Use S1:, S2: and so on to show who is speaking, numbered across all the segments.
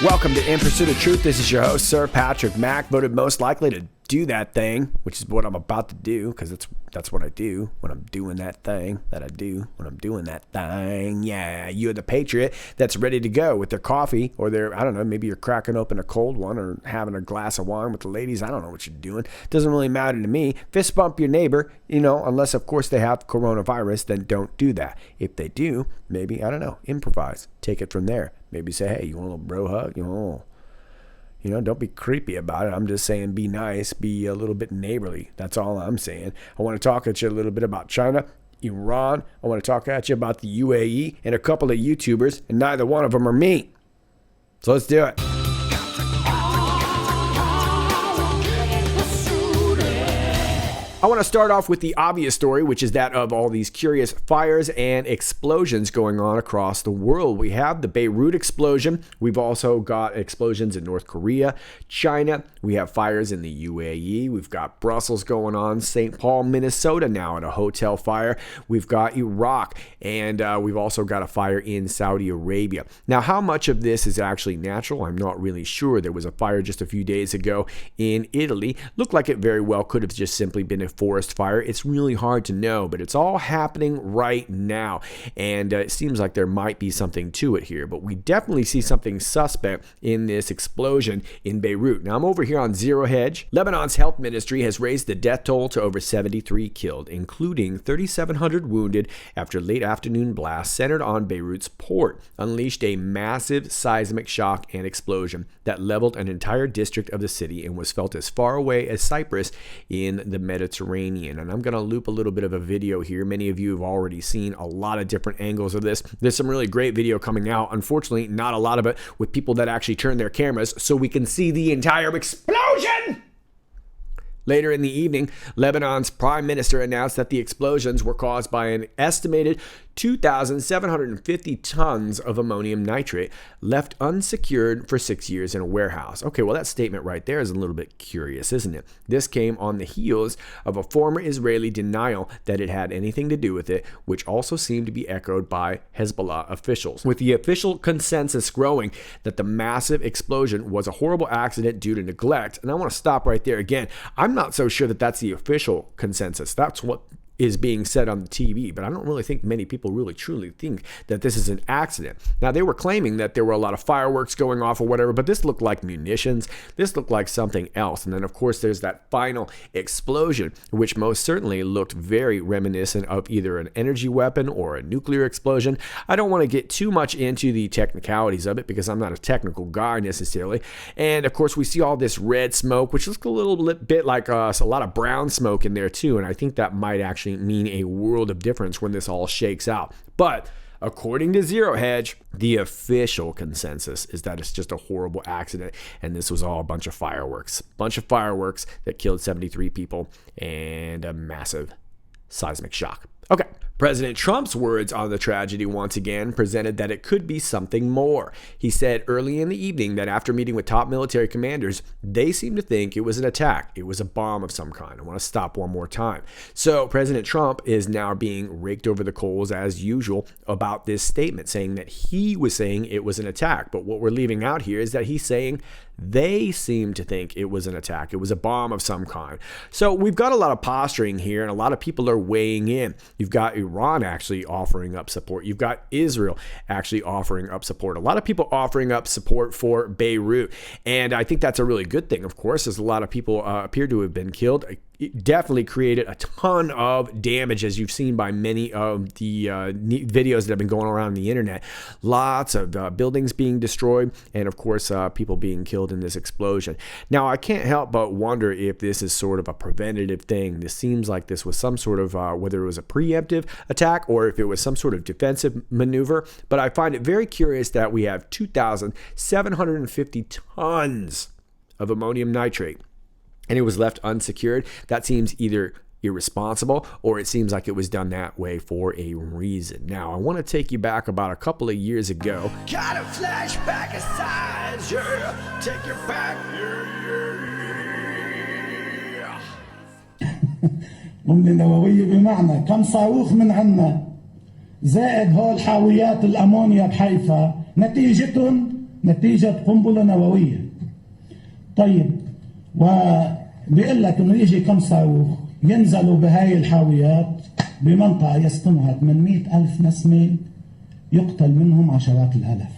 S1: Welcome to In Pursuit of Truth. This is your host, Sir Patrick Mack, voted most likely to do that thing, which is what I'm about to do, because that's what I do when I'm doing that thing that I do when I'm doing that thing. Yeah, you're the patriot that's ready to go with their coffee or their, I don't know, maybe you're cracking open a cold one or having a glass of wine with the ladies. I don't know what you're doing. Doesn't really matter to me. Fist bump your neighbor, unless, of course, they have coronavirus, then don't do that. If they do, maybe, I don't know, improvise. Take it from there. Maybe say, hey, you want a little bro hug? Don't be creepy about it. I'm just saying be nice, be a little bit neighborly. That's all I'm saying. I want to talk at you a little bit about China, Iran. I want to talk at you about the UAE and a couple of YouTubers, and neither one of them are me. So let's do it. I want to start off with the obvious story, which is that of all these curious fires and explosions going on across the world. We have the Beirut explosion. We've also got explosions in North Korea, China. We have fires in the UAE. We've got Brussels going on, St. Paul, Minnesota now in a hotel fire. We've got Iraq, and we've also got a fire in Saudi Arabia. Now, how much of this is actually natural? I'm not really sure. There was a fire just a few days ago in Italy. Looked like it very well could have just simply been a forest fire. It's really hard to know, but it's all happening right now, and it seems like there might be something to it here, but we definitely see something suspect in this explosion in Beirut. Now, I'm over here on Zero Hedge. Lebanon's health ministry has raised the death toll to over 73 killed, including 3,700 wounded after late afternoon blasts centered on Beirut's port unleashed a massive seismic shock and explosion that leveled an entire district of the city and was felt as far away as Cyprus in the Mediterranean. And I'm going to loop a little bit of a video here. Many of you have already seen a lot of different angles of this. There's some really great video coming out. Unfortunately, not a lot of it with people that actually turn their cameras so we can see the entire explosion. Later in the evening, Lebanon's prime minister announced that the explosions were caused by an estimated 2,750 tons of ammonium nitrate left unsecured for 6 years in a warehouse. Okay, well, that statement right there is a little bit curious, isn't it? This came on the heels of a former Israeli denial that it had anything to do with it, which also seemed to be echoed by Hezbollah officials, with the official consensus growing that the massive explosion was a horrible accident due to neglect. And I want to stop right there again. I'm not so sure that that's the official consensus. That's what is being said on the TV, but I don't really think many people really truly think that this is an accident. Now, they were claiming that there were a lot of fireworks going off or whatever, but this looked like munitions. This looked like something else. And then, of course, there's that final explosion, which most certainly looked very reminiscent of either an energy weapon or a nuclear explosion. I don't want to get too much into the technicalities of it because I'm not a technical guy necessarily. And, of course, we see all this red smoke, which looks a little bit like a lot of brown smoke in there, too. And I think that might actually mean a world of difference when this all shakes out. But according to Zero Hedge, the official consensus is that it's just a horrible accident and this was all a bunch of fireworks. That killed 73 people and a massive seismic shock. Okay. President Trump's words on the tragedy once again presented that it could be something more. He said early in the evening that after meeting with top military commanders, they seemed to think it was an attack. It was a bomb of some kind. I want to stop one more time. So President Trump is now being raked over the coals as usual about this statement, saying that he was saying it was an attack. But what we're leaving out here is that he's saying they seem to think it was an attack. It was a bomb of some kind. So we've got a lot of posturing here and a lot of people are weighing in. You've got Iran actually offering up support. You've got Israel actually offering up support. A lot of people offering up support for Beirut. And I think that's a really good thing, of course, as a lot of people appear to have been killed. it definitely created a ton of damage, as you've seen by many of the videos that have been going around the internet. Lots of buildings being destroyed, and of course people being killed in this explosion. Now, I can't help but wonder if this is sort of a preventative thing. This seems like this was some sort of, whether it was a preemptive attack or if it was some sort of defensive maneuver, but I find it very curious that we have 2,750 tons of ammonium nitrate, and it was left unsecured. That seems either irresponsible or it seems like it was done that way for a reason. Now, I want to take you back about a couple of years ago.
S2: Got a flashback aside, yeah. Take you back,
S3: قنبلة نووية بمعنى كم صاروخ من عنا زائد هول حاويات الأمونيا بحيفا نتيجتهم نتيجة قنبلة نووية. طيب، وبيقول لك انه يجي كم صاروخ ينزلوا بهاي الحاويات بمنطقة يسكنها 800,000 نسمة، يقتل منهم عشرات الآلاف.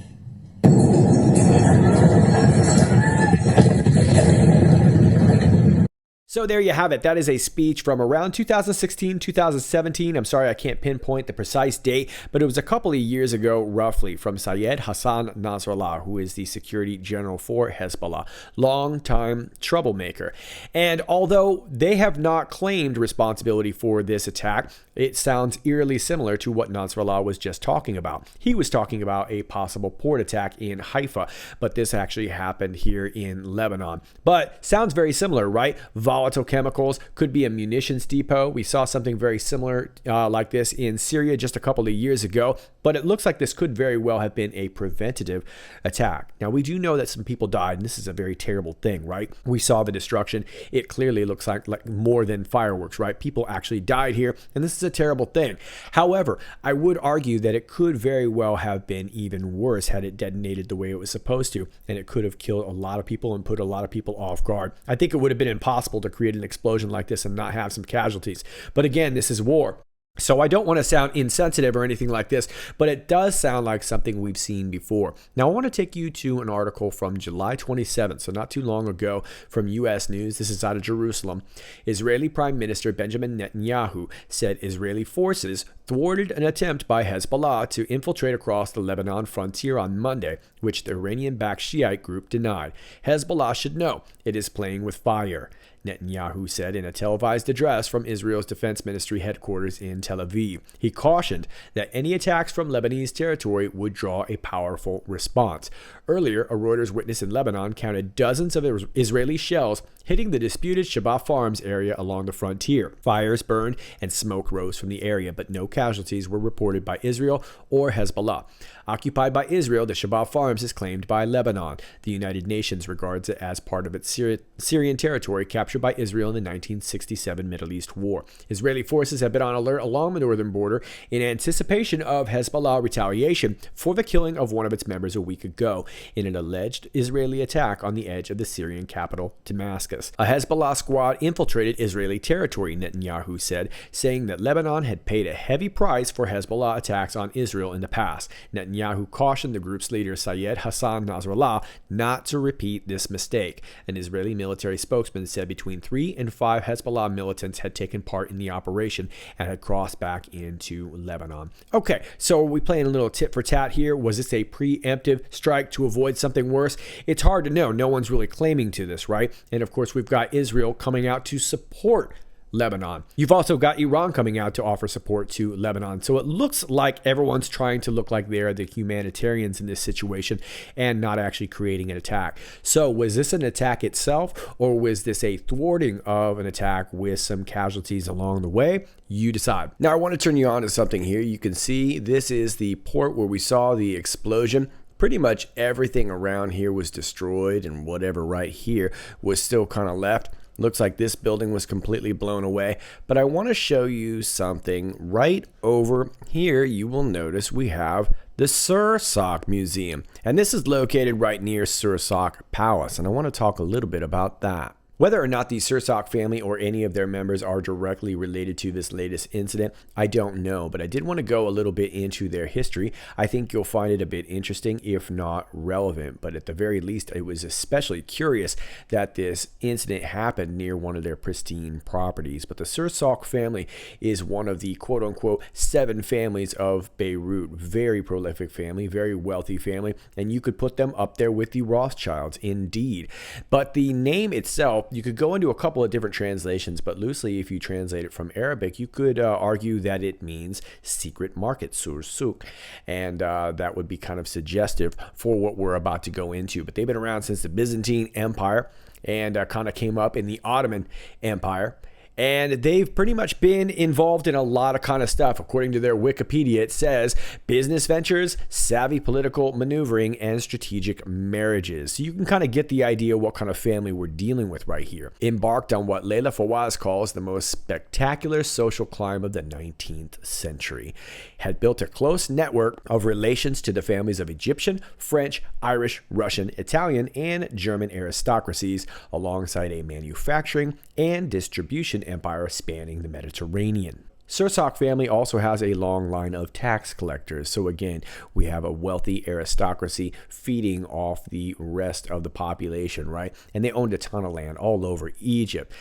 S1: So there you have it. That is a speech from around 2016, 2017. I'm sorry, I can't pinpoint the precise date, but it was a couple of years ago, roughly, from Syed Hassan Nasrallah, who is the security general for Hezbollah, longtime troublemaker. And although they have not claimed responsibility for this attack, it sounds eerily similar to what Nasrallah was just talking about. He was talking about a possible port attack in Haifa, but this actually happened here in Lebanon. But sounds very similar, right? Volatile chemicals, could be a munitions depot. We saw something very similar like this in Syria just a couple of years ago, but it looks like this could very well have been a preventative attack. Now, we do know that some people died, and this is a very terrible thing, right? We saw the destruction. It clearly looks like more than fireworks, right? People actually died here, and this is a terrible thing. However, I would argue that it could very well have been even worse had it detonated the way it was supposed to, and it could have killed a lot of people and put a lot of people off guard. I think it would have been impossible to create an explosion like this and not have some casualties. But again, this is war. So I don't want to sound insensitive or anything like this, but it does sound like something we've seen before. Now, I want to take you to an article from July 27th, so not too long ago, from U.S. News. This is out of Jerusalem. Israeli Prime Minister Benjamin Netanyahu said Israeli forces thwarted an attempt by Hezbollah to infiltrate across the Lebanon frontier on Monday, which the Iranian-backed Shiite group denied. Hezbollah should know it is playing with fire, Netanyahu said in a televised address from Israel's defense ministry headquarters in Tel Aviv. He cautioned that any attacks from Lebanese territory would draw a powerful response. Earlier, a Reuters witness in Lebanon counted dozens of Israeli shells hitting the disputed Shabbat Farms area along the frontier. Fires burned and smoke rose from the area, but no casualties were reported by Israel or Hezbollah. Occupied by Israel, the Shabbat Farms is claimed by Lebanon. The United Nations regards it as part of its Syrian territory captured by Israel in the 1967 Middle East War. Israeli forces have been on alert along the northern border in anticipation of Hezbollah retaliation for the killing of one of its members a week ago in an alleged Israeli attack on the edge of the Syrian capital, Damascus. A Hezbollah squad infiltrated Israeli territory, Netanyahu said, saying that Lebanon had paid a heavy price for Hezbollah attacks on Israel in the past. Netanyahu cautioned the group's leader, Syed Hassan Nasrallah, not to repeat this mistake. An Israeli military spokesman said between 3 and 5 Hezbollah militants had taken part in the operation and had crossed back into Lebanon. Okay, so are we playing a little tit for tat here? Was this a preemptive strike to avoid something worse? It's hard to know. No one's really claiming to this, right? And of course, we've got Israel coming out to support Lebanon. You've also got Iran coming out to offer support to Lebanon. So it looks like everyone's trying to look like they're the humanitarians in this situation and not actually creating an attack. So was this an attack itself, or was this a thwarting of an attack with some casualties along the way? You decide. Now, I want to turn you on to something here. You can see this is the port where we saw the explosion. Pretty much everything around here was destroyed, and whatever right here was still kind of left. Looks like this building was completely blown away, but I want to show you something right over here. You will notice we have the Sursak Museum, and this is located right near Sursak Palace, and I want to talk a little bit about that. Whether or not the Sursock family or any of their members are directly related to this latest incident, I don't know, but I did want to go a little bit into their history. I think you'll find it a bit interesting, if not relevant, but at the very least, it was especially curious that this incident happened near one of their pristine properties. But the Sursock family is one of the quote-unquote 7 families of Beirut. Very prolific family, very wealthy family, and you could put them up there with the Rothschilds, indeed. But the name itself, you could go into a couple of different translations, but loosely, if you translate it from Arabic, you could argue that it means secret market, Sursuk, and that would be kind of suggestive for what we're about to go into. But they've been around since the Byzantine Empire and kind of came up in the Ottoman Empire. And they've pretty much been involved in a lot of kind of stuff. According to their Wikipedia, it says business ventures, savvy political maneuvering, and strategic marriages. So you can kind of get the idea what kind of family we're dealing with right here. Embarked on what Leila Fawaz calls the most spectacular social climb of the 19th century. Had built a close network of relations to the families of Egyptian, French, Irish, Russian, Italian, and German aristocracies, alongside a manufacturing and distribution empire spanning the Mediterranean. Sursock family also has a long line of tax collectors. So again, we have a wealthy aristocracy feeding off the rest of the population, right? And they owned a ton of land all over Egypt,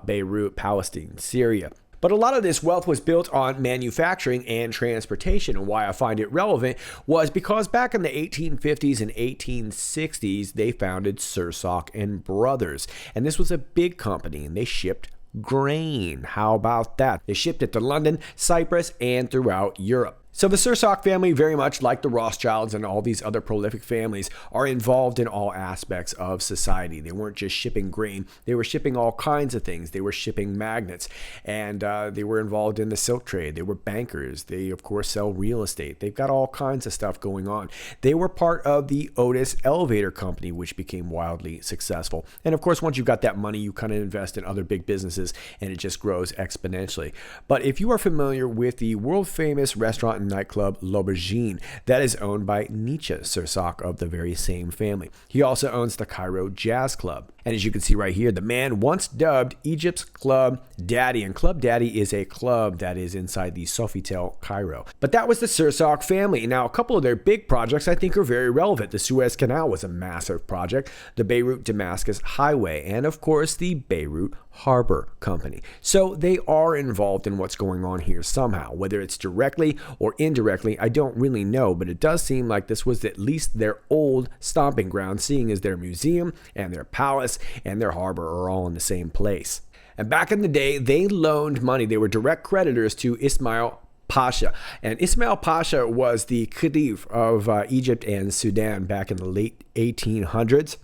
S1: Beirut, Palestine, Syria. But a lot of this wealth was built on manufacturing and transportation. And why I find it relevant was because back in the 1850s and 1860s, they founded Sursock and Brothers. And this was a big company, and they shipped grain. How about that? They shipped it to London, Cyprus, and throughout Europe. So the Sursock family, very much like the Rothschilds and all these other prolific families, are involved in all aspects of society. They weren't just shipping grain. They were shipping all kinds of things. They were shipping magnets, and they were involved in the silk trade. They were bankers. They, of course, sell real estate. They've got all kinds of stuff going on. They were part of the Otis Elevator Company, which became wildly successful. And, of course, once you've got that money, you kind of invest in other big businesses, and it just grows exponentially. But if you are familiar with the world-famous restaurant and nightclub L'Aubergine, that is owned by Nietzsche Sursock of the very same family. He also owns the Cairo Jazz Club. And as you can see right here, the man once dubbed Egypt's Club Daddy. And Club Daddy is a club that is inside the Sofitel Cairo. But that was the Sursock family. Now, a couple of their big projects I think are very relevant. The Suez Canal was a massive project, the Beirut-Damascus Highway, and of course the Beirut Harbor Company. So they are involved in what's going on here somehow. Whether it's directly or indirectly, I don't really know, but it does seem like this was at least their old stomping ground, seeing as their museum and their palace and their harbor are all in the same place. And back in the day, they loaned money. They were direct creditors to Ismail Pasha. And Ismail Pasha was the Khedive of Egypt and Sudan back in the late 1800s.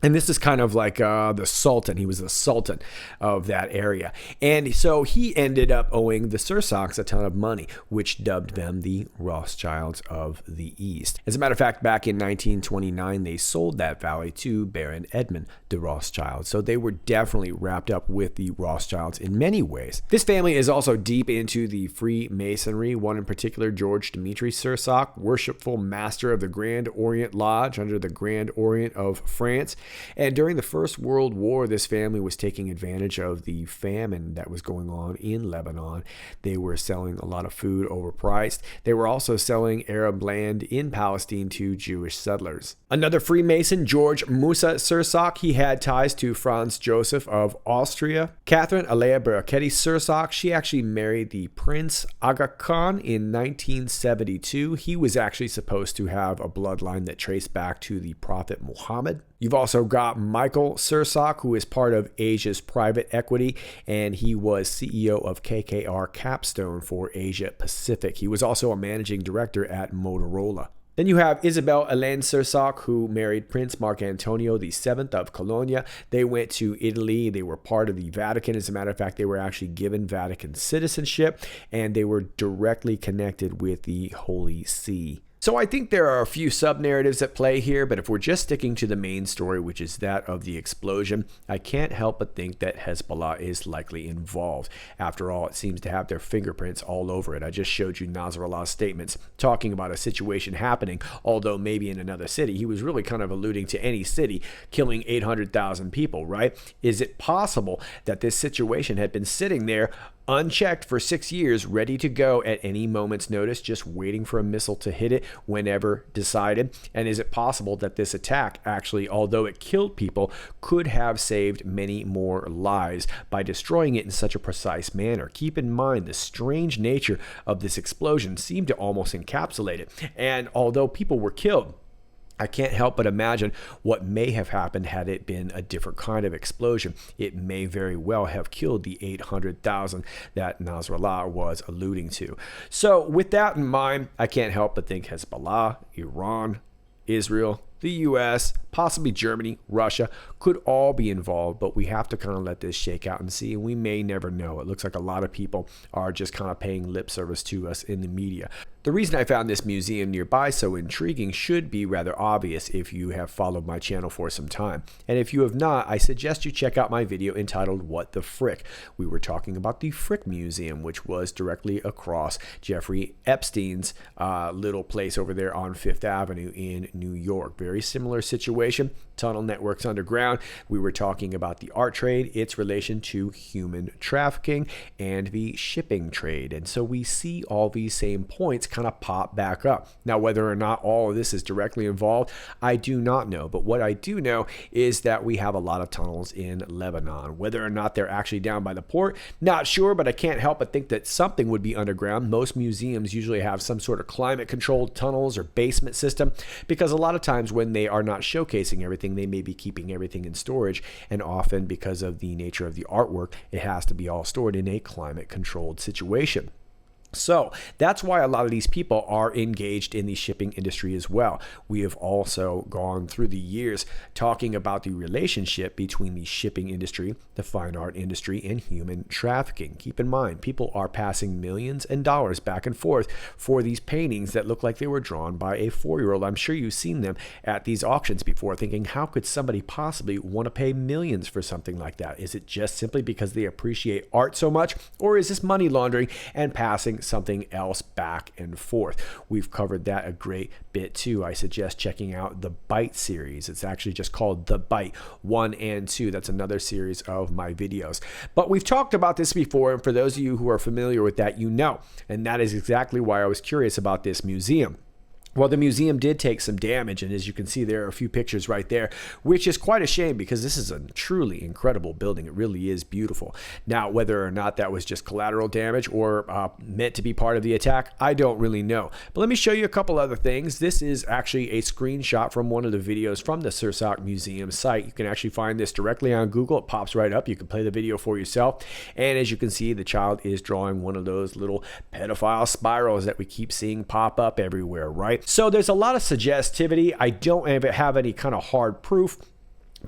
S1: And this is kind of like the Sultan. He was the Sultan of that area. And so he ended up owing the Sursocks a ton of money, which dubbed them the Rothschilds of the East. As a matter of fact, back in 1929, they sold that valley to Baron Edmund de Rothschild. So they were definitely wrapped up with the Rothschilds in many ways. This family is also deep into the Freemasonry. One in particular, George Dimitri Sursock, worshipful master of the Grand Orient Lodge under the Grand Orient of France. And during the First World War, this family was taking advantage of the famine that was going on in Lebanon. They were selling a lot of food overpriced. They were also selling Arab land in Palestine to Jewish settlers. Another Freemason, George Musa Sursock, he had ties to Franz Joseph of Austria. Catherine Alea Baraketti Sursock, she actually married the Prince Aga Khan in 1972. He was actually supposed to have a bloodline that traced back to the Prophet Muhammad. You've also got Michael Sursock, who is part of Asia's private equity, and he was CEO of KKR Capstone for Asia Pacific. He was also a managing director at Motorola. Then you have Isabel Hélène Sursock, who married Prince Mark Antonio VII of Cologne. They went to Italy. They were part of the Vatican. As a matter of fact, they were actually given Vatican citizenship, and they were directly connected with the Holy See. So I think there are a few sub-narratives at play here, but if we're just sticking to the main story, which is that of the explosion, I can't help but think that Hezbollah is likely involved. After all, it seems to have their fingerprints all over it. I just showed you Nasrallah's statements talking about a situation happening, although maybe in another city. He was really kind of alluding to any city killing 800,000 people, right? Is it possible that this situation had been sitting there unchecked for 6 years, ready to go at any moment's notice, just waiting for a missile to hit it whenever decided? And is it possible that this attack actually, although it killed people, could have saved many more lives by destroying it in such a precise manner? Keep in mind the strange nature of this explosion seemed to almost encapsulate it. And although people were killed, I can't help but imagine what may have happened had it been a different kind of explosion. It may very well have killed the 800,000 that Nasrallah was alluding to. So with that in mind, I can't help but think Hezbollah, Iran, Israel, the US, possibly Germany, Russia, could all be involved, but we have to kind of let this shake out and see, and we may never know. It looks like a lot of people are just kind of paying lip service to us in the media. The reason I found this museum nearby so intriguing should be rather obvious if you have followed my channel for some time. And if you have not, I suggest you check out my video entitled What the Frick? We were talking about the Frick Museum, which was directly across Jeffrey Epstein's little place over there on Fifth Avenue in New York. Very similar situation. Tunnel networks underground. We were talking about the art trade, its relation to human trafficking, and the shipping trade. And so we see all these same points kind of pop back up. Now, whether or not all of this is directly involved, I do not know. But what I do know is that we have a lot of tunnels in Lebanon. Whether or not they're actually down by the port, not sure, but I can't help but think that something would be underground. Most museums usually have some sort of climate-controlled tunnels or basement system, because a lot of times when they are not showcasing everything, they may be keeping everything in storage, and often because of the nature of the artwork, it has to be all stored in a climate-controlled situation. So that's why a lot of these people are engaged in the shipping industry as well. We have also gone through the years talking about the relationship between the shipping industry, the fine art industry, and human trafficking. Keep in mind, people are passing millions and dollars back and forth for these paintings that look like they were drawn by a 4-year-old. I'm sure you've seen them at these auctions before, thinking, how could somebody possibly want to pay millions for something like that? Is it just simply because they appreciate art so much, or is this money laundering and passing something else back and forth? We've covered that a great bit too. I suggest checking out the Bite series. It's actually just called The Bite 1 and 2. That's another series of my videos. But we've talked about this before, and for those of you who are familiar with that, you know, and that is exactly why I was curious about this museum. Well, the museum did take some damage, and as you can see, there are a few pictures right there, which is quite a shame because this is a truly incredible building. It really is beautiful. Now, whether or not that was just collateral damage or meant to be part of the attack, I don't really know. But let me show you a couple other things. This is actually a screenshot from one of the videos from the Sursak Museum site. You can actually find this directly on Google. It pops right up. You can play the video for yourself. And as you can see, the child is drawing one of those little pedophile spirals that we keep seeing pop up everywhere, right? So there's a lot of suggestivity. I don't have any kind of hard proof,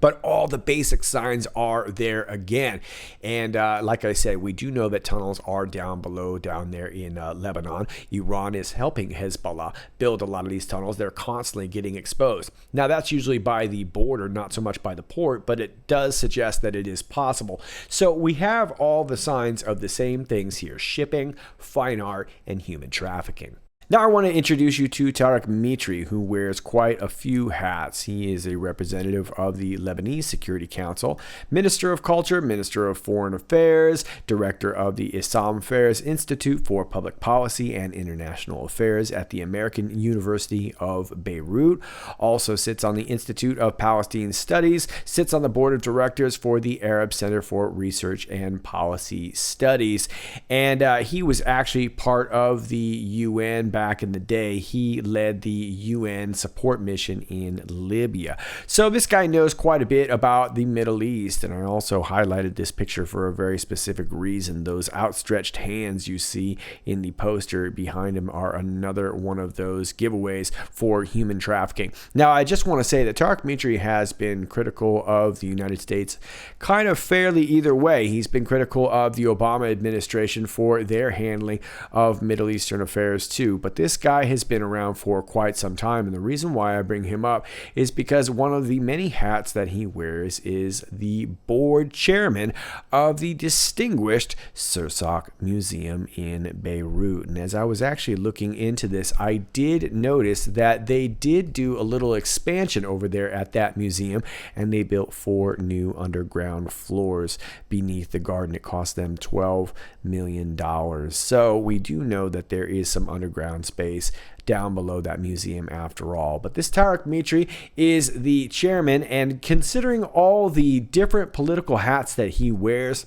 S1: but all the basic signs are there again. And like I said, we do know that tunnels are down below, down there in Lebanon. Iran is helping Hezbollah build a lot of these tunnels. They're constantly getting exposed. Now, that's usually by the border, not so much by the port, but it does suggest that it is possible. So we have all the signs of the same things here: shipping, fine art, and human trafficking. Now I want to introduce you to Tariq Mitri, who wears quite a few hats. He is a representative of the Lebanese Security Council, Minister of Culture, Minister of Foreign Affairs, Director of the Islam Affairs Institute for Public Policy and International Affairs at the American University of Beirut, also sits on the Institute of Palestine Studies, sits on the Board of Directors for the Arab Center for Research and Policy Studies, and he was actually part of the UN back in the day. He led the UN support mission in Libya. So this guy knows quite a bit about the Middle East, and I also highlighted this picture for a very specific reason. Those outstretched hands you see in the poster behind him are another one of those giveaways for human trafficking. Now, I just want to say that Tariq Mitri has been critical of the United States kind of fairly either way. He's been critical of the Obama administration for their handling of Middle Eastern affairs too. but this guy has been around for quite some time. And the reason why I bring him up is because one of the many hats that he wears is the board chairman of the distinguished Sursak Museum in Beirut. And as I was actually looking into this, I did notice that they did do a little expansion over there at that museum, and they built 4 new underground floors beneath the garden. It cost them $12 million. So we do know that there is some underground space down below that museum after all. But this Tariq Mitri is the chairman, and considering all the different political hats that he wears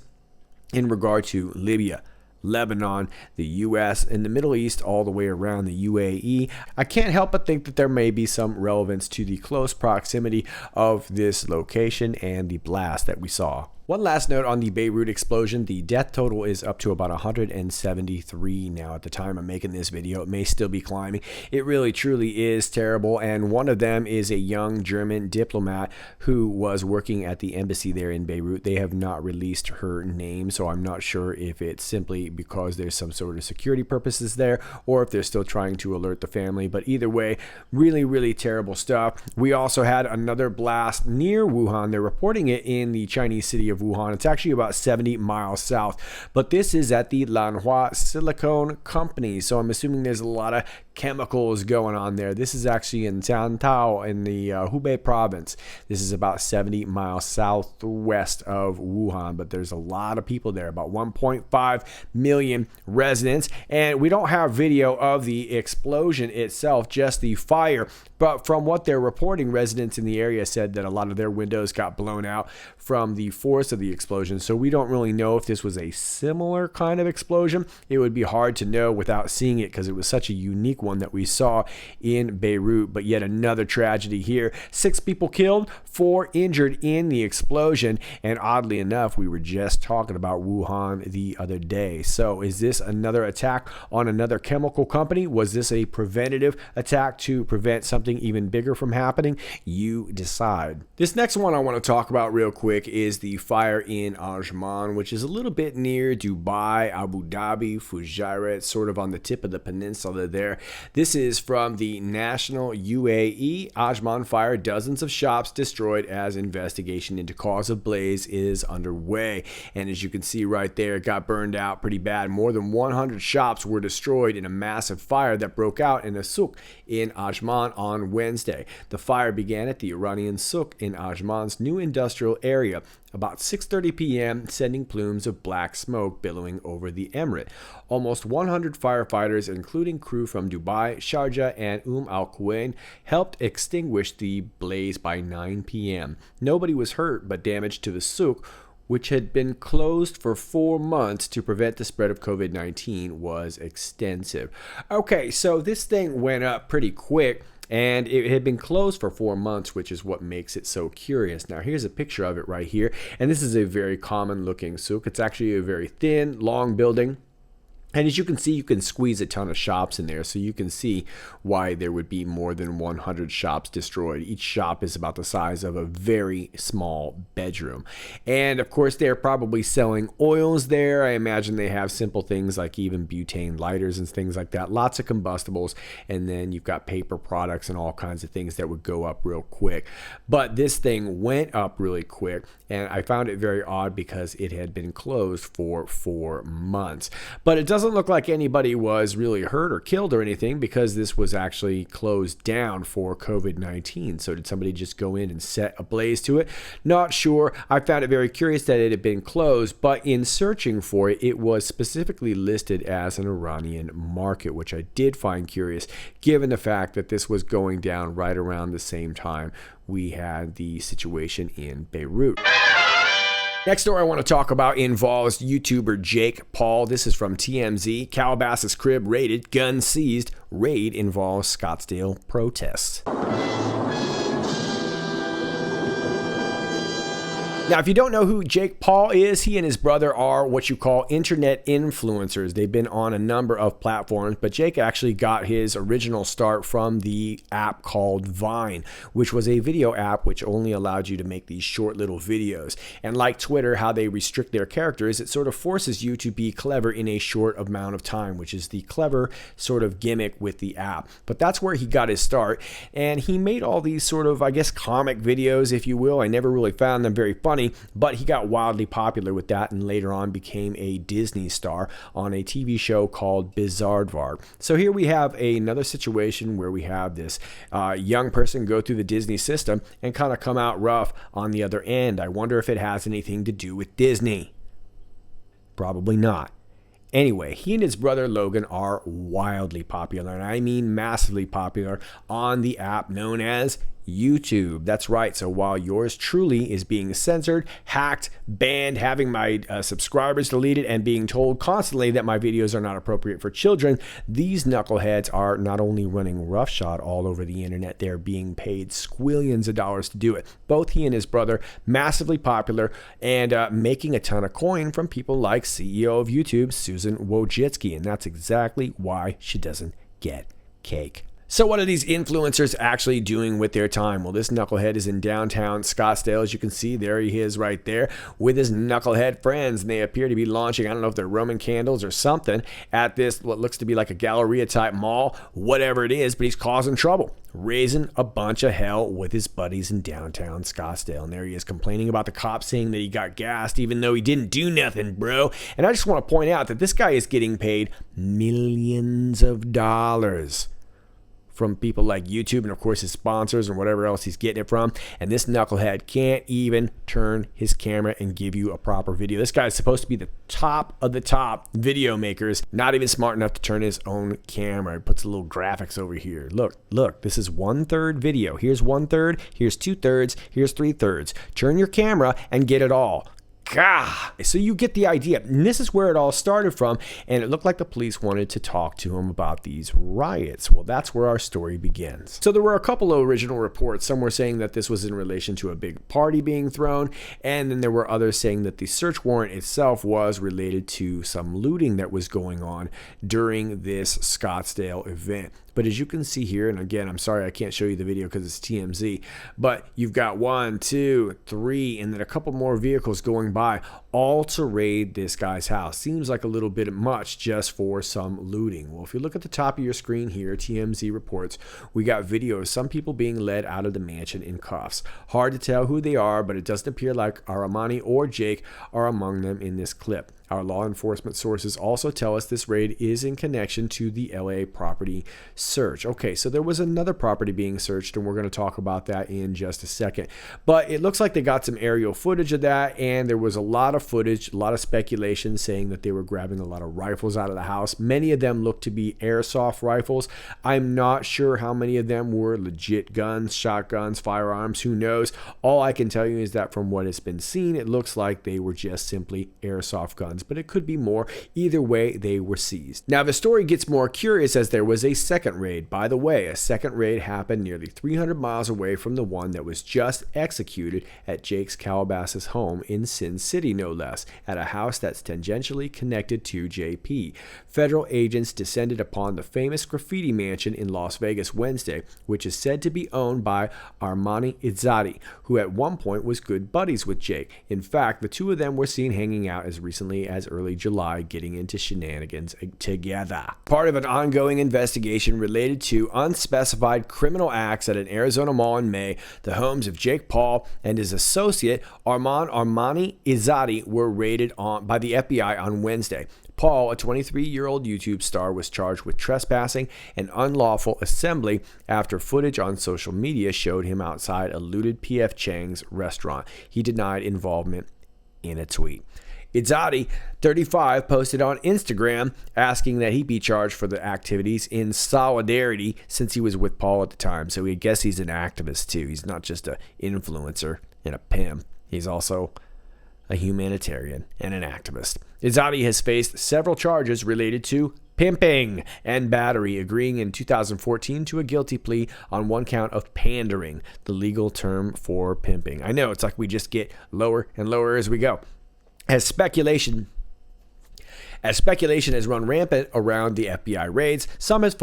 S1: in regard to Libya, Lebanon, the U.S., and the Middle East, all the way around the UAE, I can't help but think that there may be some relevance to the close proximity of this location and the blast that we saw. One last note on the Beirut explosion. The death total is up to about 173 now at the time I'm making this video. It may still be climbing. It really truly is terrible, and one of them is a young German diplomat who was working at the embassy there in Beirut. They have not released her name, so I'm not sure if it's simply because there's some sort of security purposes there or if they're still trying to alert the family. But either way, really, really terrible stuff. We also had another blast near Wuhan. They're reporting it in the Chinese city of Wuhan. It's actually about 70 miles south, but this is at the Lanhua Silicone Company, so I'm assuming there's a lot of chemicals going on there. This is actually in Tiantao in the Hubei province. This is about 70 miles southwest of Wuhan, but there's a lot of people there, about 1.5 million residents, and we don't have video of the explosion itself, just the fire. But from what they're reporting, residents in the area said that a lot of their windows got blown out from the force of the explosion. So we don't really know if this was a similar kind of explosion. It would be hard to know without seeing it because it was such a unique one that we saw in Beirut. But yet another tragedy here. 6 people killed, 4 injured in the explosion. And oddly enough, we were just talking about Wuhan the other day. So is this another attack on another chemical company? Was this a preventative attack to prevent something even bigger from happening? You decide. This next one I want to talk about real quick is the fire in Ajman, which is a little bit near Dubai, Abu Dhabi, Fujairah. It's sort of on the tip of the peninsula there. This is from the national UAE. Ajman Fire, dozens of shops destroyed as investigation into cause of blaze is underway. And as you can see right there, it got burned out pretty bad. More than 100 shops were destroyed in a massive fire that broke out in a souk in Ajman on Wednesday. The fire began at the Iranian souk in Ajman's new industrial area about 6:30 p.m., sending plumes of black smoke billowing over the emirate. Almost 100 firefighters, including crew from Dubai, Sharjah, and Al Quwain, helped extinguish the blaze by 9 p.m. Nobody was hurt, but damage to the souk, which had been closed for 4 months to prevent the spread of COVID-19, was extensive. Okay, so this thing went up pretty quick, and it had been closed for 4 months, which is what makes it so curious. Now, here's a picture of it right here, and this is a very common looking souk. It's actually a very thin, long building. And as you can see, you can squeeze a ton of shops in there, so you can see why there would be more than 100 shops destroyed. Each shop is about the size of a very small bedroom. And of course, they're probably selling oils there. I imagine they have simple things like even butane lighters and things like that. Lots of combustibles. And then you've got paper products and all kinds of things that would go up real quick. But this thing went up really quick, and I found it very odd because it had been closed for 4 months. But it doesn't look like anybody was really hurt or killed or anything because this was actually closed down for COVID-19. So did somebody just go in and set a blaze to it? Not sure. I found it very curious that it had been closed, but in searching for it, it was specifically listed as an Iranian market, which I did find curious given the fact that this was going down right around the same time we had the situation in Beirut. Next story I want to talk about involves YouTuber Jake Paul. This is from TMZ. Calabasas crib raided, gun seized. Raid involves Scottsdale protests. Now, if you don't know who Jake Paul is, he and his brother are what you call internet influencers. They've been on a number of platforms, but Jake actually got his original start from the app called Vine, which was a video app which only allowed you to make these short little videos. And like Twitter, how they restrict their characters, it sort of forces you to be clever in a short amount of time, which is the clever sort of gimmick with the app. But that's where he got his start, and he made all these sort of, I guess, comic videos, if you will. I never really found them very funny, but he got wildly popular with that and later on became a Disney star on a TV show called Bizaardvark. So here we have another situation where we have this young person go through the Disney system and kind of come out rough on the other end. I wonder if it has anything to do with Disney. Probably not. Anyway, he and his brother Logan are wildly popular, and I mean massively popular, on the app known as YouTube. That's right. So while yours truly is being censored, hacked, banned, having my subscribers deleted, and being told constantly that my videos are not appropriate for children, these knuckleheads are not only running roughshod all over the internet, they're being paid squillions of dollars to do it. Both he and his brother, massively popular and making a ton of coin from people like CEO of YouTube, Susan Wojcicki, and that's exactly why she doesn't get cake. So what are these influencers actually doing with their time? Well, this knucklehead is in downtown Scottsdale. As you can see, there he is right there with his knucklehead friends. And they appear to be launching, I don't know if they're Roman candles or something, at this, what looks to be like a Galleria type mall, whatever it is, but he's causing trouble, raising a bunch of hell with his buddies in downtown Scottsdale. And there he is complaining about the cops saying that he got gassed even though he didn't do nothing, bro. And I just want to point out that this guy is getting paid millions of dollars from people like YouTube and of course his sponsors and whatever else he's getting it from. And this knucklehead can't even turn his camera and give you a proper video. This guy is supposed to be the top of the top video makers, not even smart enough to turn his own camera. He puts a little graphics over here. Look, this is 1/3 video. Here's 1/3, here's 2/3, here's 3/3. Turn your camera and get it all. God. So you get the idea. And this is where it all started from. And it looked like the police wanted to talk to him about these riots. Well, that's where our story begins. So there were a couple of original reports. Some were saying that this was in relation to a big party being thrown. And then there were others saying that the search warrant itself was related to some looting that was going on during this Scottsdale event. But as you can see here, and again, I'm sorry I can't show you the video because it's TMZ, but you've got 1, 2, 3, and then a couple more vehicles going by, all to raid this guy's house. Seems like a little bit much just for some looting. Well, if you look at the top of your screen here, TMZ reports, we got video of some people being led out of the mansion in cuffs. Hard to tell who they are, but it doesn't appear like Armani or Jake are among them in this clip. Our law enforcement sources also tell us this raid is in connection to the LA property search. Okay, so there was another property being searched, and we're going to talk about that in just a second. But it looks like they got some aerial footage of that, and there was a lot of footage, a lot of speculation saying that they were grabbing a lot of rifles out of the house. Many of them look to be airsoft rifles. I'm not sure how many of them were legit guns, shotguns, firearms, who knows. All I can tell you is that from what has been seen, it looks like they were just simply airsoft guns, but it could be more. Either way, they were seized. Now, the story gets more curious as there was a second raid. By the way, a second raid happened nearly 300 miles away from the one that was just executed at Jake's Calabasas home in Sin City, no less, at a house that's tangentially connected to JP. Federal agents descended upon the famous graffiti mansion in Las Vegas Wednesday, which is said to be owned by Armani Izzati, who at one point was good buddies with Jake. In fact, the two of them were seen hanging out as recently as early July, getting into shenanigans together. Part of an ongoing investigation related to unspecified criminal acts at an Arizona mall in May, the homes of Jake Paul and his associate Armani Izzati were raided by the FBI on Wednesday. Paul, a 23-year-old YouTube star, was charged with trespassing and unlawful assembly after footage on social media showed him outside a looted P.F. Chang's restaurant. He denied involvement in a tweet. Izzati, 35, posted on Instagram asking that he be charged for the activities in solidarity since he was with Paul at the time. So we guess he's an activist too. He's not just an influencer and a pimp. He's also a humanitarian and an activist. Izzati has faced several charges related to pimping and battery, agreeing in 2014 to a guilty plea on one count of pandering, the legal term for pimping. I know, it's like we just get lower and lower as we go. As speculation has run rampant around the FBI raids, some have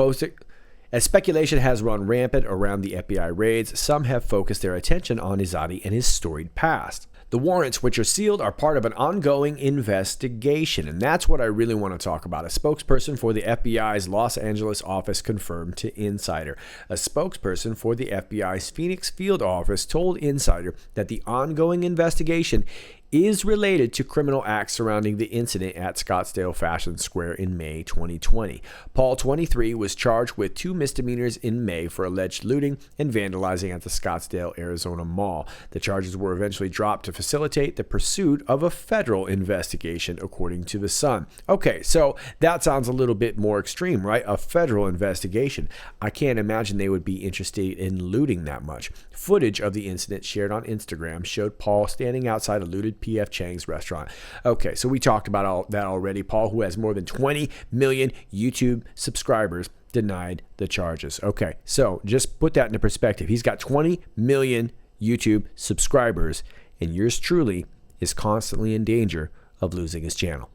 S1: focused their attention on Izzati and his storied past. The warrants, which are sealed, are part of an ongoing investigation, and that's what I really want to talk about. A spokesperson for the FBI's Los Angeles office confirmed to Insider. A spokesperson for the FBI's Phoenix field office told Insider that the ongoing investigation is related to criminal acts surrounding the incident at Scottsdale Fashion Square in May 2020. Paul, 23, was charged with 2 misdemeanors in May for alleged looting and vandalizing at the Scottsdale, Arizona mall. The charges were eventually dropped to facilitate the pursuit of a federal investigation, according to The Sun. Okay, so that sounds a little bit more extreme, right? A federal investigation. I can't imagine they would be interested in looting that much. Footage of the incident shared on Instagram showed Paul standing outside a looted P.F. Chang's restaurant. Okay, so we talked about all that already. Paul, who has more than 20 million YouTube subscribers, denied the charges. Okay, so just put that into perspective. He's got 20 million YouTube subscribers, and yours truly is constantly in danger of losing his channel.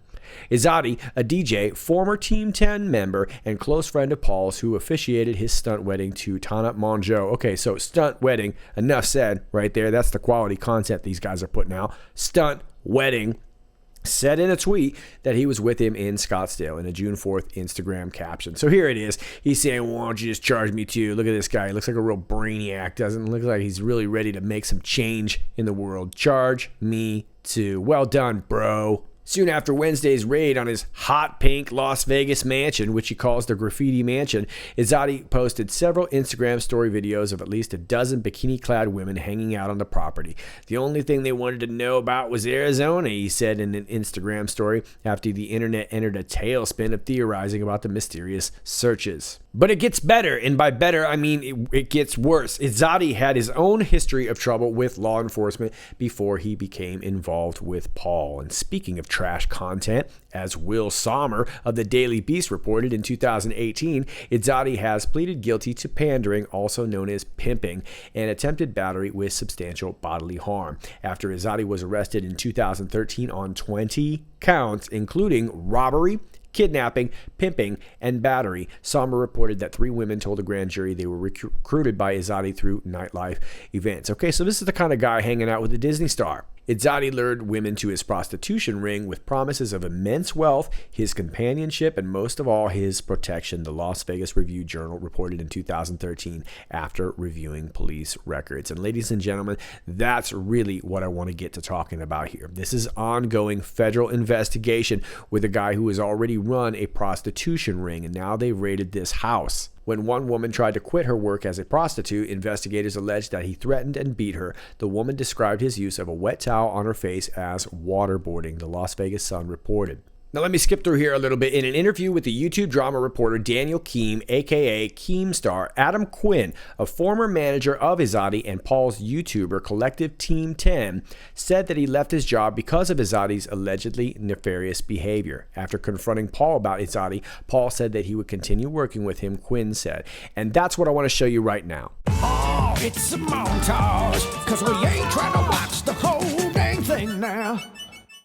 S1: Izzati, a DJ, former Team 10 member, and close friend of Paul's, who officiated his stunt wedding to Tana Mongeau. Okay, so stunt wedding, enough said right there. That's the quality content these guys are putting out. Stunt wedding. Said in a tweet that he was with him in Scottsdale in a June 4th Instagram caption. So here it is. He's saying, why don't you just charge me too? Look at this guy. He looks like a real brainiac. Doesn't look like he's really ready to make some change in the world. Charge me too. Well done, bro. Soon after Wednesday's raid on his hot pink Las Vegas mansion, which he calls the Graffiti Mansion, Izzati posted several Instagram story videos of at least a dozen bikini-clad women hanging out on the property. The only thing they wanted to know about was Arizona, he said in an Instagram story after the internet entered a tailspin of theorizing about the mysterious searches. But it gets better, and by better, I mean it gets worse. Izzati had his own history of trouble with law enforcement before he became involved with Paul. And speaking of trash content, as Will Sommer of the Daily Beast reported in 2018, Izzati has pleaded guilty to pandering, also known as pimping, and attempted battery with substantial bodily harm. After Izzati was arrested in 2013 on 20 counts, including robbery, kidnapping, pimping, and battery, Sommer reported that 3 women told a grand jury they were recruited by Izzati through nightlife events. Okay, so this is the kind of guy hanging out with a Disney star. Izzati lured women to his prostitution ring with promises of immense wealth, his companionship, and most of all, his protection, the Las Vegas Review-Journal reported in 2013 after reviewing police records. And ladies and gentlemen, that's really what I want to get to talking about here. This is ongoing federal investigation with a guy who has already run a prostitution ring, and now they've raided this house. When one woman tried to quit her work as a prostitute, investigators alleged that he threatened and beat her. The woman described his use of a wet towel on her face as waterboarding, the Las Vegas Sun reported. Now let me skip through here a little bit. In an interview with the YouTube drama reporter Daniel Keem, aka Keemstar, Adam Quinn, a former manager of Izzati and Paul's YouTuber collective Team 10, said that he left his job because of Izzati's allegedly nefarious behavior. After confronting Paul about Izzati, Paul said that he would continue working with him, Quinn said. And that's what I want to show you right now.
S2: Oh, it's a montage, cause we ain't trying to watch the whole dang thing now.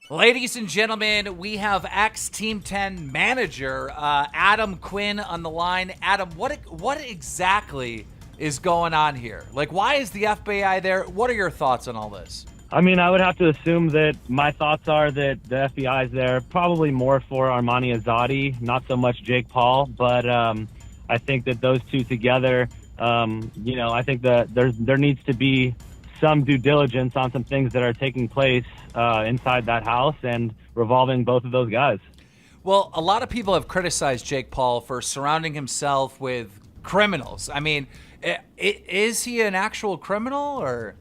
S4: Ladies and gentlemen, we have ex-Team 10 manager Adam Quinn on the line. Adam, what exactly is going on here? Like, why is the FBI there? What are your thoughts on all this?
S5: I mean, I would have to assume that my thoughts are that the FBI is there probably more for Armani Izzati, not so much Jake Paul. But I think that those two together, I think that there needs to be some due diligence on some things that are taking place inside that house and revolving both of those guys.
S4: Well, a lot of people have criticized Jake Paul for surrounding himself with criminals. I mean, is he an actual criminal or?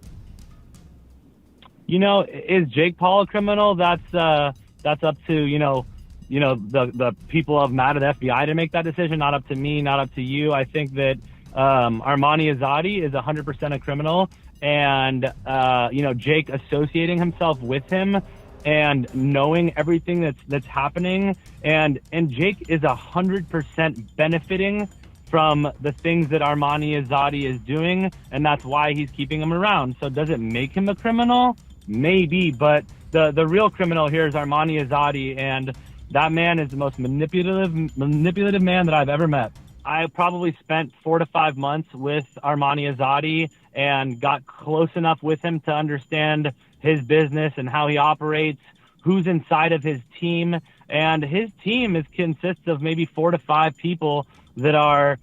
S5: Is Jake Paul a criminal? That's up to, the people of mad at the FBI to make that decision, not up to me, not up to you. I think that Armani Izzati is 100% a criminal. And, Jake associating himself with him and knowing everything that's happening. And Jake is 100% benefiting from the things that Armani Azadi is doing, and that's why he's keeping him around. So does it make him a criminal? Maybe, but the real criminal here is Armani Azadi, and that man is the most manipulative man that I've ever met. I probably spent 4 to 5 months with Armani Azadi and got close enough with him to understand his business and how he operates, who's inside of his team. And his team consists of maybe 4 to 5 people that are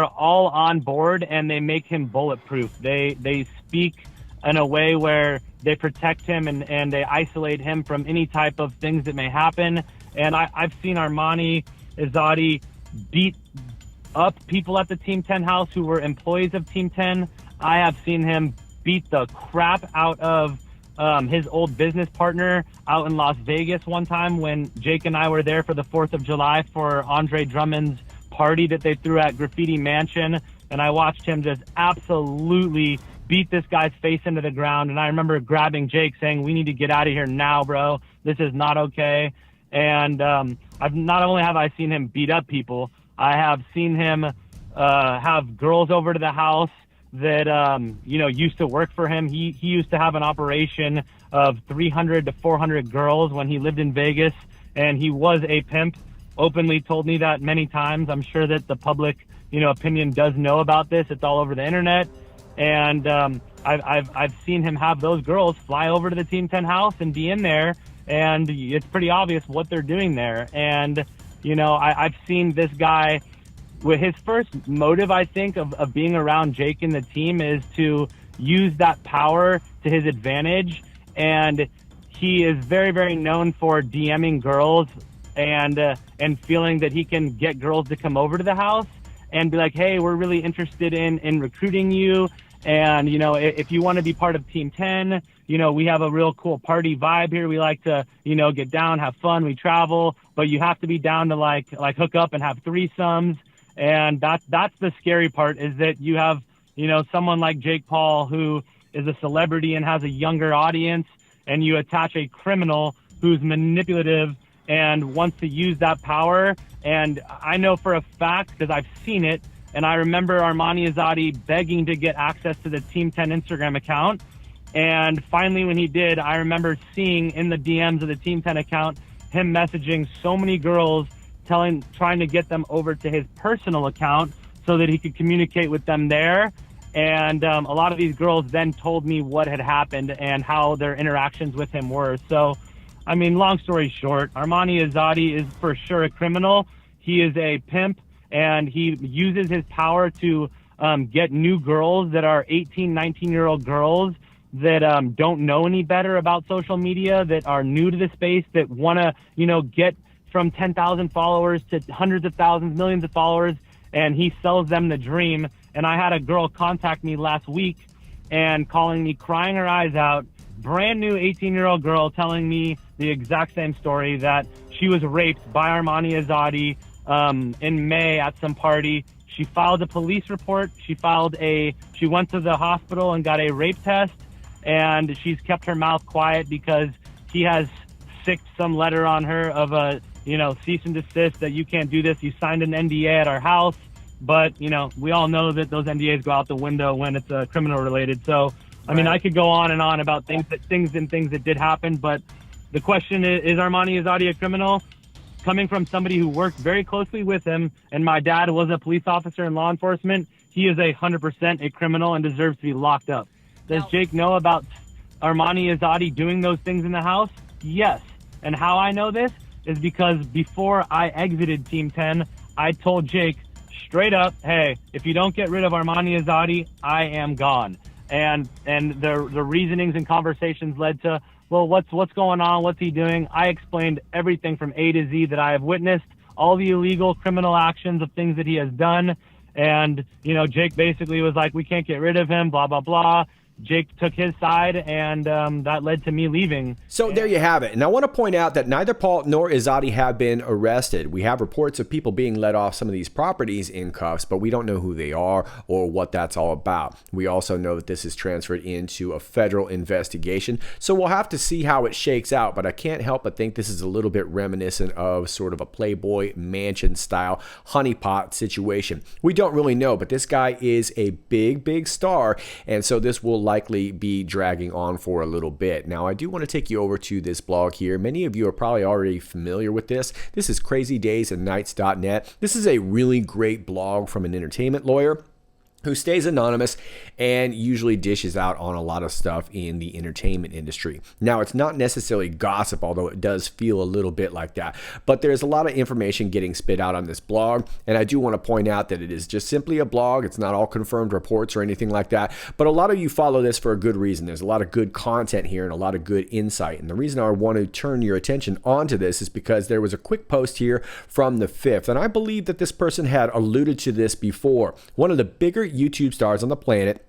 S5: all on board, and they make him bulletproof. They speak in a way where they protect him and they isolate him from any type of things that may happen. And I've seen Armani Azadi beat up people at the Team 10 house who were employees of Team 10. I have seen him beat the crap out of his old business partner out in Las Vegas one time when Jake and I were there for the 4th of July for Andre Drummond's party that they threw at Graffiti Mansion. And I watched him just absolutely beat this guy's face into the ground. And I remember grabbing Jake saying, "We need to get out of here now, bro. This is not okay." And I've not only have I seen him beat up people, I have seen him have girls over to the house that used to work for him. He used to have an operation of 300 to 400 girls when he lived in Vegas, and he was a pimp. Openly told me that many times. I'm sure that the public opinion does know about this. It's all over the internet. And I've seen him have those girls fly over to the Team 10 house and be in there, and it's pretty obvious what they're doing there. And I've seen this guy with his first motive, I think, of being around Jake and the team is to use that power to his advantage. And he is very, very known for DMing girls and feeling that he can get girls to come over to the house and be like, "Hey, we're really interested in recruiting you. And, if you want to be part of Team 10, we have a real cool party vibe here. We like to, get down, have fun. We travel, but you have to be down to like hook up and have threesomes." And that's the scary part, is that you have, someone like Jake Paul, who is a celebrity and has a younger audience, and you attach a criminal who's manipulative and wants to use that power. And I know for a fact, because I've seen it, and I remember Armani Azadi begging to get access to the Team 10 Instagram account. And finally, when he did, I remember seeing in the DMs of the Team 10 account him messaging so many girls, trying to get them over to his personal account so that he could communicate with them there. And a lot of these girls then told me what had happened and how their interactions with him were. So, I mean, long story short, Armani Azadi is for sure a criminal. He is a pimp, and he uses his power to get new girls that are 18, 19-year-old girls that don't know any better about social media, that are new to the space, that want to, get from 10,000 followers to hundreds of thousands, millions of followers, and he sells them the dream. And I had a girl contact me last week and calling me, crying her eyes out, brand new 18-year-old girl, telling me the exact same story, that she was raped by Armani Azadi in May at some party. She filed a police report. She went to the hospital and got a rape test, and she's kept her mouth quiet because he has sicked some letter on her of a, cease and desist, that you can't do this. You signed an NDA at our house, but, we all know that those NDAs go out the window when it's criminal related. So, I mean, I could go on and on about things that did happen, but the question is Armani Azadi a criminal? Coming from somebody who worked very closely with him, and my dad was a police officer in law enforcement, he is 100% a criminal and deserves to be locked up. Does Jake know about Armani Azadi doing those things in the house? Yes. And how I know this is because before I exited Team 10, I told Jake straight up, "Hey, if you don't get rid of Armani Azadi, I am gone." And the reasonings and conversations led to, well, what's going on? What's he doing? I explained everything from A to Z that I have witnessed, all the illegal criminal actions of things that he has done. And, Jake basically was like, "We can't get rid of him, blah, blah, blah." Jake took his side, and that led to me leaving.
S1: So there you have it. And I want to point out that neither Paul nor Izadi have been arrested. We have reports of people being let off some of these properties in cuffs, but we don't know who they are or what that's all about. We also know that this is transferred into a federal investigation, so we'll have to see how it shakes out, but I can't help but think this is a little bit reminiscent of sort of a Playboy Mansion style honeypot situation. We don't really know, but this guy is a big star, and so this will likely be dragging on for a little bit. Now, I do want to take you over to this blog here. Many of you are probably already familiar with this. This is crazydaysandnights.net. This is a really great blog from an entertainment lawyer who stays anonymous and usually dishes out on a lot of stuff in the entertainment industry. Now, it's not necessarily gossip, although it does feel a little bit like that, but there's a lot of information getting spit out on this blog, and I do want to point out that it is just simply a blog. It's not all confirmed reports or anything like that, but a lot of you follow this for a good reason. There's a lot of good content here and a lot of good insight, and the reason I want to turn your attention onto this is because there was a quick post here from the 5th, and I believe that this person had alluded to this before. One of the bigger YouTube stars on the planet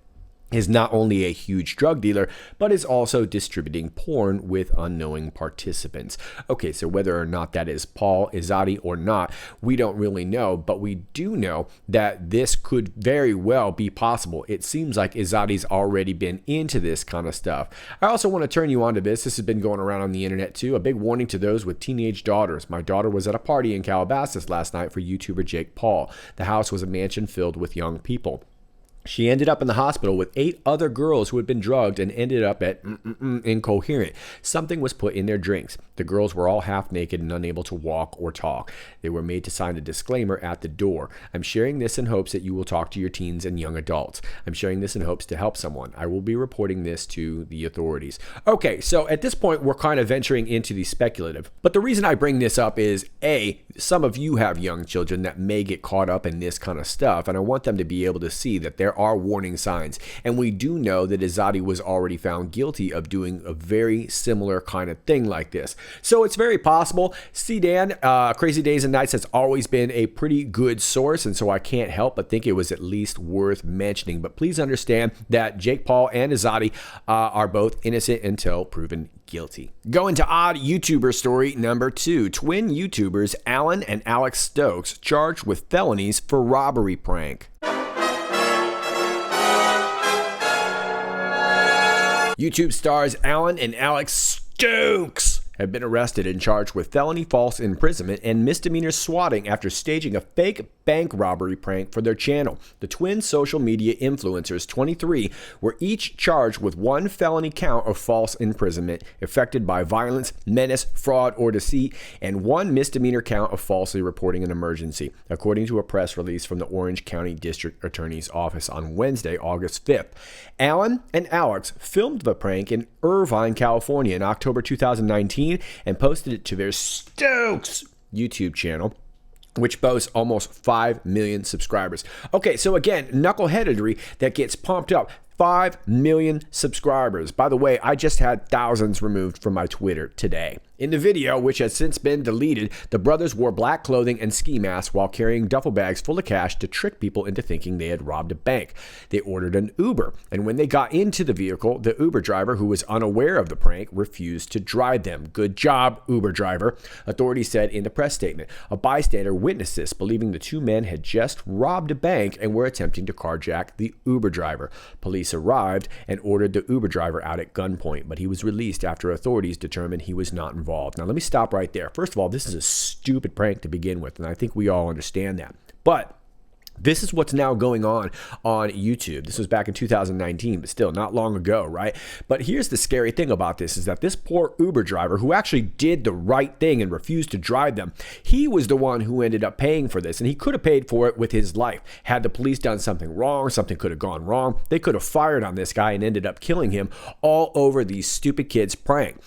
S1: is not only a huge drug dealer, but is also distributing porn with unknowing participants. Okay, so whether or not that is Paul Izadi or not, we don't really know, but we do know that this could very well be possible. It seems like Izadi's already been into this kind of stuff. I also want to turn you on to this. This has been going around on the internet too. A big warning to those with teenage daughters. My daughter was at a party in Calabasas last night for YouTuber Jake Paul. The house was a mansion filled with young people. She ended up in the hospital with 8 other girls who had been drugged and ended up at incoherent. Something was put in their drinks. The girls were all half naked and unable to walk or talk. They were made to sign a disclaimer at the door. I'm sharing this in hopes that you will talk to your teens and young adults. I'm sharing this in hopes to help someone. I will be reporting this to the authorities. Okay, so at this point, we're kind of venturing into the speculative. But the reason I bring this up is, A, some of you have young children that may get caught up in this kind of stuff, and I want them to be able to see that there are warning signs. And we do know that Izadi was already found guilty of doing a very similar kind of thing like this. So it's very possible. CDan, Crazy Days and Nights has always been a pretty good source, and so I can't help but think it was at least worth mentioning. But please understand that Jake Paul and Izadi are both innocent until proven guilty. Going to odd YouTuber story number 2. Twin YouTubers Alan and Alex Stokes charged with felonies for robbery prank. YouTube stars Alan and Alex Stokes have been arrested and charged with felony false imprisonment and misdemeanor swatting after staging a fake bank robbery prank for their channel. The twin social media influencers, 23, were each charged with 1 felony count of false imprisonment affected by violence, menace, fraud, or deceit, and 1 misdemeanor count of falsely reporting an emergency, according to a press release from the Orange County District Attorney's Office on Wednesday, August 5th. Alan and Alex filmed the prank in Irvine, California in October 2019 and posted it to their Stokes YouTube channel, which boasts almost 5 million subscribers. Okay, so again, knuckleheadedry that gets pumped up. 5 million subscribers. By the way, I just had thousands removed from my Twitter today. In the video, which has since been deleted, the brothers wore black clothing and ski masks while carrying duffel bags full of cash to trick people into thinking they had robbed a bank. They ordered an Uber, and when they got into the vehicle, the Uber driver, who was unaware of the prank, refused to drive them. Good job, Uber driver, authorities said in the press statement. A bystander witnessed this, believing the 2 men had just robbed a bank and were attempting to carjack the Uber driver. Police arrived and ordered the Uber driver out at gunpoint, but he was released after authorities determined he was not involved. Now, let me stop right there. First of all, this is a stupid prank to begin with, and I think we all understand that. But this is what's now going on YouTube. This was back in 2019, but still not long ago, right? But here's the scary thing about this is that this poor Uber driver who actually did the right thing and refused to drive them, he was the one who ended up paying for this, and he could have paid for it with his life. Had the police done something wrong, something could have gone wrong, they could have fired on this guy and ended up killing him all over these stupid kids' prank.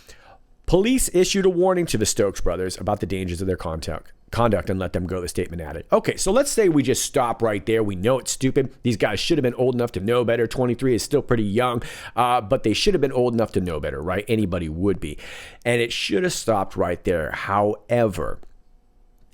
S1: Police issued a warning to the Stokes brothers about the dangers of their conduct and let them go, the statement added. Okay, so let's say we just stop right there. We know it's stupid. These guys should have been old enough to know better. 23 is still pretty young, but they should have been old enough to know better, right? Anybody would be. And it should have stopped right there. However,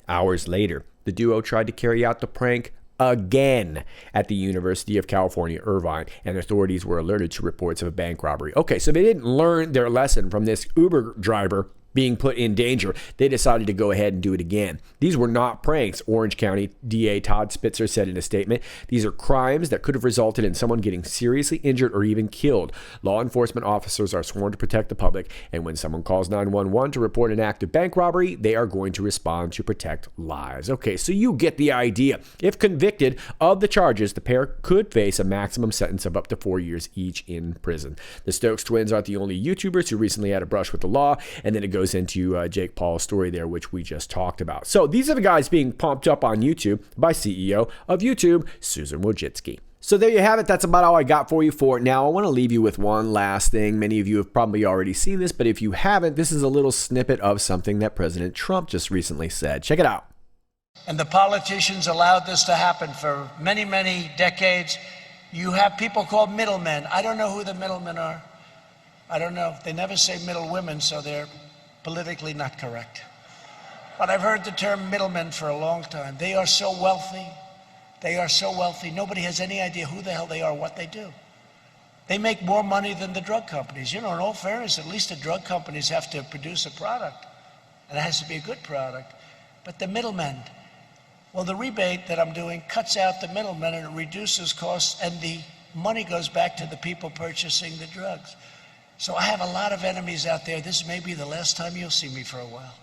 S1: hours later, the duo tried to carry out the prank again at the University of California, Irvine, and authorities were alerted to reports of a bank robbery. Okay, so they didn't learn their lesson from this Uber driver being put in danger. They decided to go ahead and do it again. These were not pranks, Orange County DA Todd Spitzer said in a statement. These are crimes that could have resulted in someone getting seriously injured or even killed. Law enforcement officers are sworn to protect the public, and when someone calls 911 to report an active bank robbery, they are going to respond to protect lives. Okay, so you get the idea. If convicted of the charges, the pair could face a maximum sentence of up to 4 years each in prison. The Stokes twins aren't the only YouTubers who recently had a brush with the law, and then it goes into Jake Paul's story there, which we just talked about. So these are the guys being pumped up on YouTube by CEO of YouTube, Susan Wojcicki. So there you have it. That's about all I got for you for now. I want to leave you with one last thing. Many of you have probably already seen this, but if you haven't, this is a little snippet of something that President Trump just recently said. Check it out.
S6: And the politicians allowed this to happen for many, many decades. You have people called middlemen. I don't know who the middlemen are. I don't know. They never say middle women, so they're politically not correct. But I've heard the term middlemen for a long time. They are so wealthy. They are so wealthy. Nobody has any idea who the hell they are, what they do. They make more money than the drug companies. You know, in all fairness, at least the drug companies have to produce a product, and it has to be a good product. But the middlemen, well, the rebate that I'm doing cuts out the middlemen and it reduces costs, and the money goes back to the people purchasing the drugs. So I have a lot of enemies out there. This may be the last time you'll see me for a while.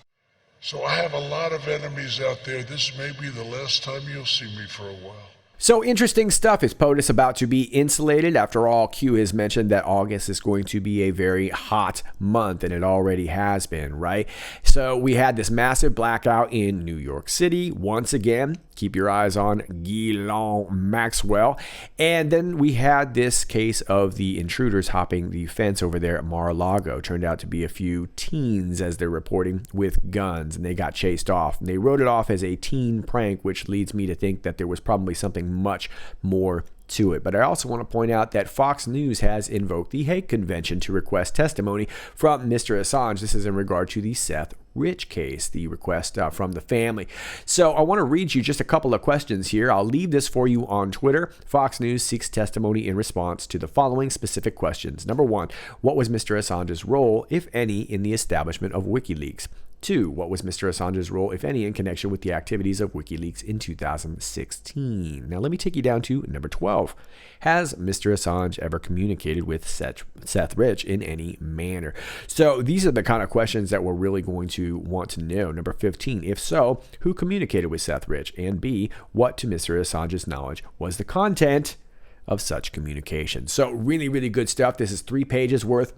S7: So I have a lot of enemies out there. This may be the last time you'll see me for a while.
S1: So interesting stuff. Is POTUS about to be insulated? After all, Q has mentioned that August is going to be a very hot month, and it already has been, right? So we had this massive blackout in New York City. Once again, keep your eyes on Ghislaine Maxwell. And then we had this case of the intruders hopping the fence over there at Mar-a-Lago. Turned out to be a few teens, as they're reporting, with guns, and they got chased off. And they wrote it off as a teen prank, which leads me to think that there was probably something much more to it. But I also want to point out that Fox News has invoked the Hague Convention to request testimony from Mr. Assange. This is in regard to the Seth Rich case, the request from the family. So I want to read you just a couple of questions here. I'll leave this for you on Twitter. Fox News seeks testimony in response to the following specific questions. Number 1, what was Mr. Assange's role, if any, in the establishment of WikiLeaks? 2, what was Mr. Assange's role, if any, in connection with the activities of WikiLeaks in 2016? Now, let me take you down to number 12. Has Mr. Assange ever communicated with Seth Rich in any manner? So these are the kind of questions that we're really going to want to know. Number 15, if so, who communicated with Seth Rich? And B, what, to Mr. Assange's knowledge, was the content of such communication? So really, really good stuff. This is 3 pages worth.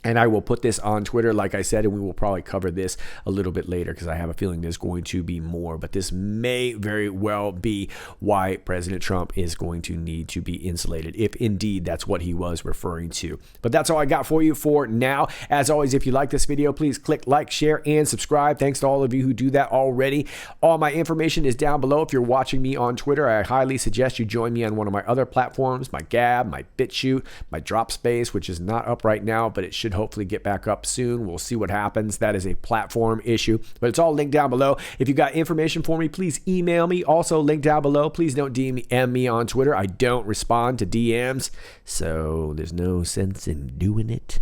S1: And I will put this on Twitter, like I said, and we will probably cover this a little bit later because I have a feeling there's going to be more. But this may very well be why President Trump is going to need to be insulated, if indeed that's what he was referring to. But that's all I got for you for now. As always, if you like this video, please click like, share, and subscribe. Thanks to all of you who do that already. All my information is down below. If you're watching me on Twitter, I highly suggest you join me on one of my other platforms, my Gab, my BitChute, my DropSpace, which is not up right now, but it should hopefully get back up soon. We'll see what happens. That is a platform issue, but it's all linked down below. If you got information for me, please email me. Also linked down below. Please don't DM me on Twitter. I don't respond to DMs, so there's no sense in doing it.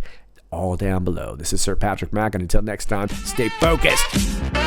S1: All down below. This is Sir Patrick Mack, and until next time, stay focused.